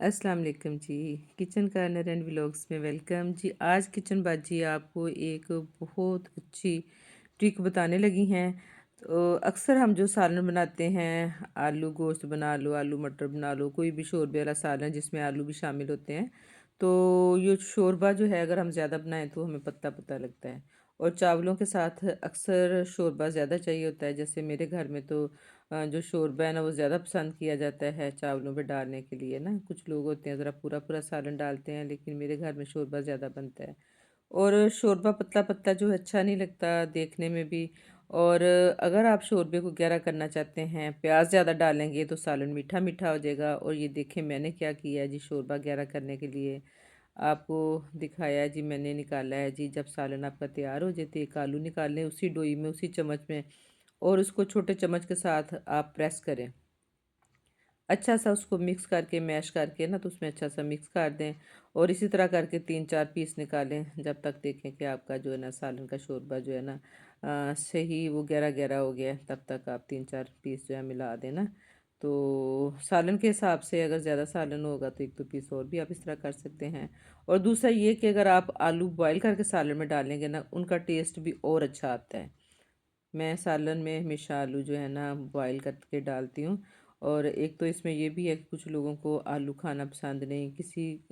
अस्सलाम वालेकुम जी। Kitchen corner and vlogs में वेलकम जी। आज किचन बाजी आपको एक बहुत अच्छी ट्रिक बताने लगी हैं। तो अक्सर हम जो सालन बनाते हैं, आलू गोश्त बना लो, आलू मटर बना लो, कोई भी शोरबे वाला सालन जिसमें आलू भी शामिल होते हैं, तो ये शोरबा जो है अगर हम ज़्यादा बनाएं तो हमें पत्ता पत्ता लगता है। और चावलों के साथ अक्सर शोरबा ज़्यादा चाहिए होता है। जैसे मेरे घर में तो जो शोरबा है ना वो ज़्यादा पसंद किया जाता है चावलों पे डालने के लिए ना। कुछ लोग होते हैं ज़रा पूरा पूरा सालन डालते हैं, लेकिन मेरे घर में शोरबा ज़्यादा बनता है। और शोरबा पतला पतला जो है अच्छा नहीं लगता देखने में भी। और अगर आप शोरबे को गहरा करना चाहते हैं, प्याज ज़्यादा डालेंगे तो सालन मीठा मीठा हो जाएगा। और ये देखें मैंने क्या किया है जी, शोरबा गहरा करने के लिए आपको दिखाया है जी। मैंने निकाला है जी, जब सालन आपका तैयार हो जाए तो एक आलू निकाल लें उसी डोई में, उसी चम्मच में, और उसको छोटे चम्मच के साथ आप प्रेस करें। अच्छा सा उसको मिक्स करके, मैश करके ना, तो उसमें अच्छा सा मिक्स कर दें। और इसी तरह करके 3-4 पीस निकालें जब तक देखें कि आपका जो है ना सालन का शोरबा जो है ना सही वो गहरा गहरा हो गया है। तब तक आप 3-4 पीस जो है मिला देना। तो सालन के हिसाब से अगर ज़्यादा सालन होगा तो 1-2 पीस और भी आप इस तरह कर सकते हैं। और दूसरा ये कि अगर आप आलू बॉयल करके सालन में डालेंगे ना, उनका टेस्ट भी और अच्छा आता है। मैं सालन में हमेशा आलू जो है ना बॉयल करके डालती हूँ। और एक तो इसमें ये भी है कि कुछ लोगों को आलू खाना पसंद नहीं, किसी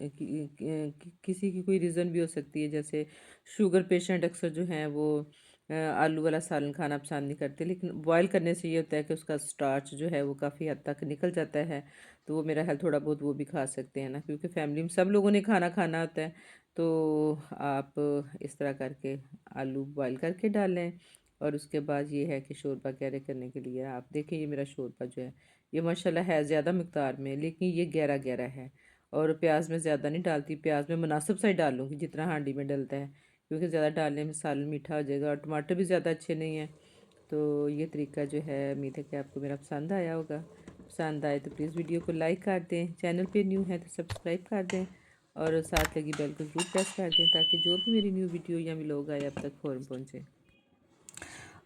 की कोई रीज़न भी हो सकती है। जैसे शुगर पेशेंट अक्सर जो हैं वो आलू वाला सालन खाना पसंद नहीं करते, लेकिन बॉयल करने से ये होता है कि उसका स्टार्च जो है वो काफ़ी हद तक निकल जाता है। तो वो मेरा ख्याल थोड़ा बहुत वो भी खा सकते हैं ना, क्योंकि फैमिली में सब लोगों ने खाना खाना होता है। तो आप इस तरह करके आलू बॉयल करके डालें। और उसके बाद ये है कि शोरबा गहरे करने के लिए आप देखें, ये मेरा शोरबा जो है ये माशाल्लाह है ज़्यादा मिक़दार में, लेकिन ये गहरा गहरा है। और प्याज मैं ज़्यादा नहीं डालती, प्याज मैं मुनासिब सा ही डालूँगी जितना हांडी में डलता है, क्योंकि ज़्यादा डालने में सालन मीठा हो जाएगा और टमाटर भी ज़्यादा अच्छे नहीं हैं। तो ये तरीका जो है, उम्मीद है कि आपको मेरा पसंद आया होगा। पसंद आए तो प्लीज़ वीडियो को लाइक कर दें, चैनल पे न्यू है तो सब्सक्राइब कर दें, और साथ लगी बेल को ज़रूर प्रेस कर दें ताकि जो भी मेरी न्यू वीडियो या व्लॉग आए आप तक फ़ौरन पहुँचे।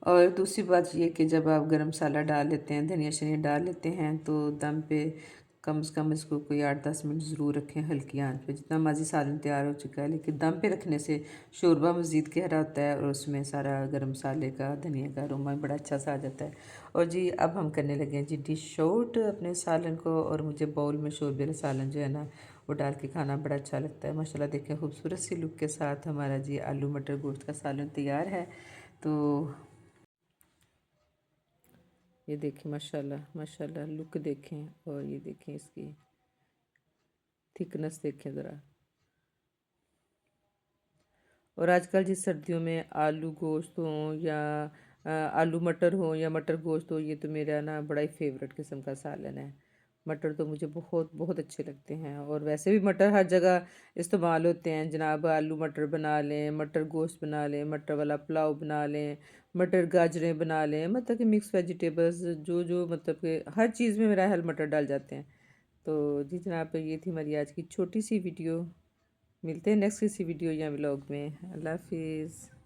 और दूसरी बात ये कि जब आप गरम मसाला डाल लेते हैं, धनिया शनिया डाल लेते हैं, तो दम पे कम से कम इसको कोई 8-10 मिनट ज़रूर रखें हल्की आंच पे। जितना मर्ज़ी सालन तैयार हो चुका है, लेकिन दम पे रखने से शोरबा मज़ीद गहरा होता है और उसमें सारा गरम मसाले का, धनिया का अरोमा बड़ा अच्छा सा आ जाता है। और जी अब हम करने लगे हैं जी डिश आउट अपने सालन को। और मुझे बाउल में शोरबे वाला सालन जो है ना वो डाल के खाना बड़ा अच्छा लगता है। माशाल्लाह देखें खूबसूरत सी लुक के साथ हमारा जी आलू मटर गोश्त का सालन तैयार है। तो ये देखें माशाल्लाह माशाल्लाह लुक देखें, और ये देखें इसकी थिकनेस देखें ज़रा। और आजकल जिस सर्दियों में आलू गोश्त हो या आलू मटर हो या मटर गोश्त हो, ये तो मेरा ना बड़ा ही फेवरेट किस्म का सालन है। मटर तो मुझे बहुत बहुत अच्छे लगते हैं, और वैसे भी मटर हर जगह इस्तेमाल होते हैं जनाब। आलू मटर बना लें, मटर गोश्त बना लें, मटर वाला पुलाव बना लें, मटर गाजरें बना लें, मतलब कि मिक्स वेजिटेबल्स जो जो मतलब कि हर चीज़ में मेरा हल मटर डल जाते हैं। तो जी जनाब, ये थी हमारी आज की छोटी सी वीडियो। मिलते हैं नेक्स्ट किसी वीडियो या व्लॉग में। अल्लाह हाफिज़।